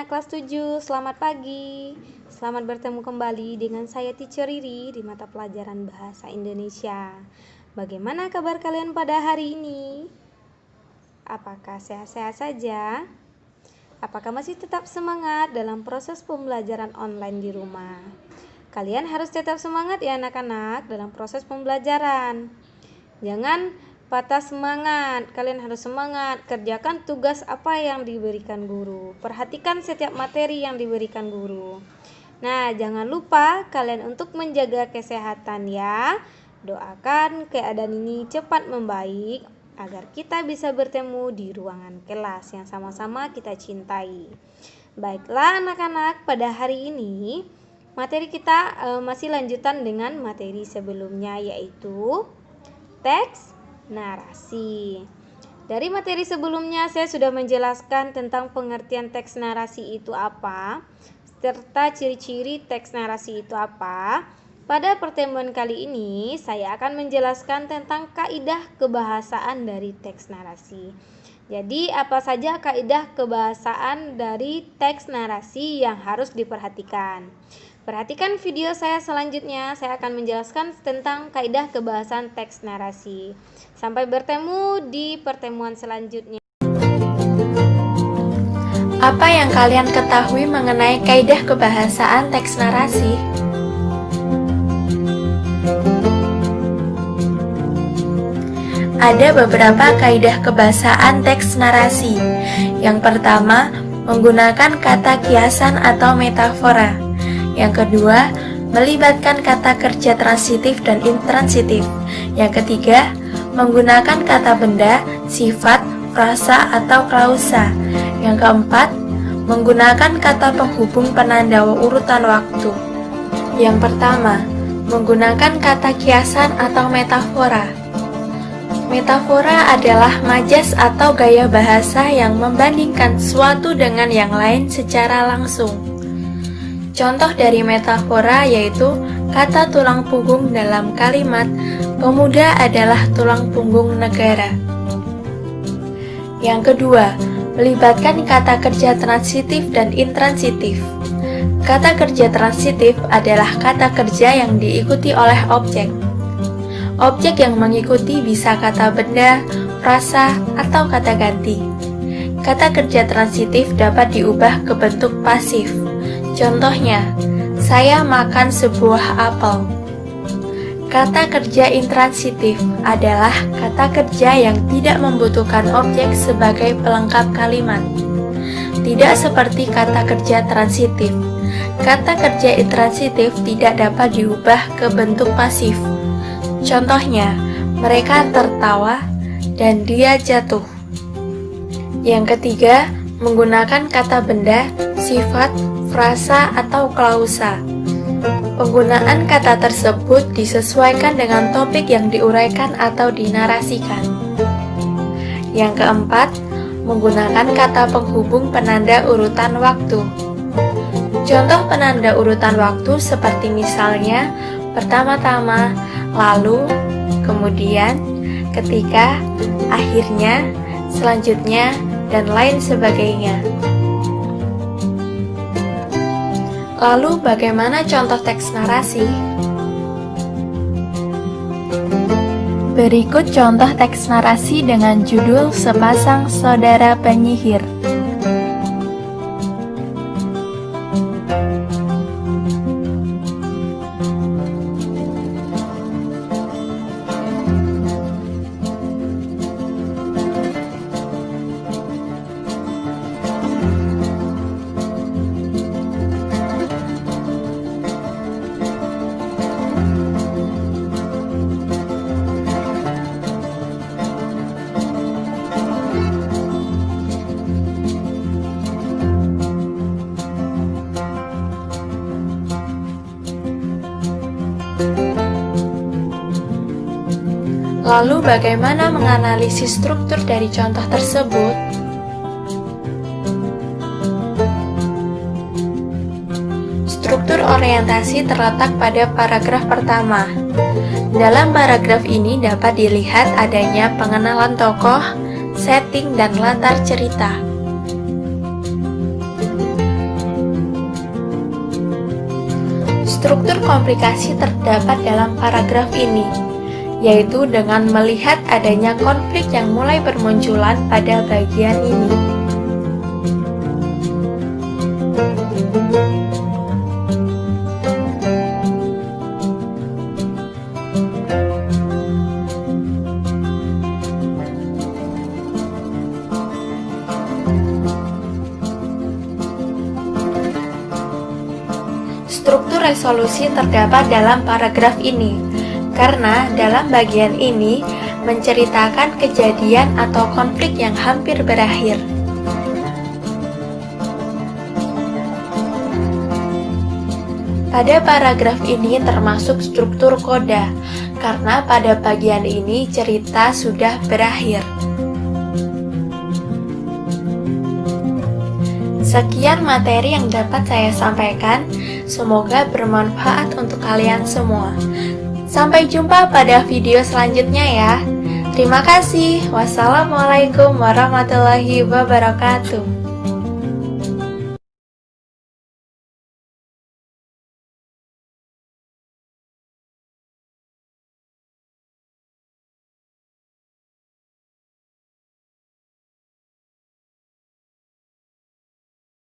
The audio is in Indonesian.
anak-anak kelas 7, selamat pagi. Selamat bertemu kembali dengan saya Teacher Riri di mata pelajaran Bahasa Indonesia. Bagaimana kabar kalian pada hari ini? Apakah sehat-sehat saja? Apakah masih tetap semangat dalam proses pembelajaran online di rumah? Kalian harus tetap semangat ya anak-anak dalam proses pembelajaran. Jangan patah semangat, kalian harus semangat, kerjakan tugas apa yang diberikan guru. Perhatikan setiap materi yang diberikan guru. Nah, jangan lupa kalian untuk menjaga kesehatan ya. Doakan keadaan ini cepat membaik agar kita bisa bertemu di ruangan kelas yang sama-sama kita cintai. Baiklah anak-anak, pada hari ini materi kita masih lanjutan dengan materi sebelumnya, yaitu teks narasi. Dari materi sebelumnya saya sudah menjelaskan tentang pengertian teks narasi itu apa, serta ciri-ciri teks narasi itu apa. Pada pertemuan kali ini saya akan menjelaskan tentang kaidah kebahasaan dari teks narasi. Jadi apa saja kaidah kebahasaan dari teks narasi yang harus diperhatikan? Perhatikan video saya selanjutnya, saya akan menjelaskan tentang kaidah kebahasaan teks narasi. Sampai bertemu di pertemuan selanjutnya. Apa yang kalian ketahui mengenai kaidah kebahasaan teks narasi? Ada beberapa kaidah kebahasaan teks narasi. Yang pertama, menggunakan kata kiasan atau metafora. Yang kedua, melibatkan kata kerja transitif dan intransitif. Yang ketiga, menggunakan kata benda, sifat, frasa, atau klausa. Yang keempat, menggunakan kata penghubung penanda urutan waktu. Yang pertama, menggunakan kata kiasan atau metafora. Metafora adalah majas atau gaya bahasa yang membandingkan suatu dengan yang lain secara langsung. Contoh dari metafora yaitu kata tulang punggung dalam kalimat pemuda adalah tulang punggung negara. Yang kedua, melibatkan kata kerja transitif dan intransitif. Kata kerja transitif adalah kata kerja yang diikuti oleh objek. Objek yang mengikuti bisa kata benda, frasa, atau kata ganti. Kata kerja transitif dapat diubah ke bentuk pasif. Contohnya, saya makan sebuah apel. Kata kerja intransitif adalah kata kerja yang tidak membutuhkan objek sebagai pelengkap kalimat. Tidak seperti kata kerja transitif. Kata kerja intransitif tidak dapat diubah ke bentuk pasif. Contohnya, mereka tertawa dan dia jatuh. Yang ketiga, menggunakan kata benda, sifat, frasa, atau klausa. Penggunaan kata tersebut disesuaikan dengan topik yang diuraikan atau dinarasikan. Yang keempat, menggunakan kata penghubung penanda urutan waktu. Contoh penanda urutan waktu seperti misalnya pertama-tama, lalu, kemudian, ketika, akhirnya, selanjutnya, dan lain sebagainya. Lalu bagaimana contoh teks narasi? Berikut contoh teks narasi dengan judul Sepasang Saudara Penyihir. Lalu bagaimana menganalisis struktur dari contoh tersebut? Struktur orientasi terletak pada paragraf pertama. Dalam paragraf ini dapat dilihat adanya pengenalan tokoh, setting, dan latar cerita. Struktur komplikasi terdapat dalam paragraf ini, yaitu dengan melihat adanya konflik yang mulai bermunculan pada bagian ini. Struktur resolusi terdapat dalam paragraf ini, karena dalam bagian ini menceritakan kejadian atau konflik yang hampir berakhir. Pada paragraf ini termasuk struktur koda, karena pada bagian ini cerita sudah berakhir. Sekian materi yang dapat saya sampaikan, semoga bermanfaat untuk kalian semua. Sampai jumpa pada video selanjutnya ya. Terima kasih. Wassalamualaikum warahmatullahi wabarakatuh.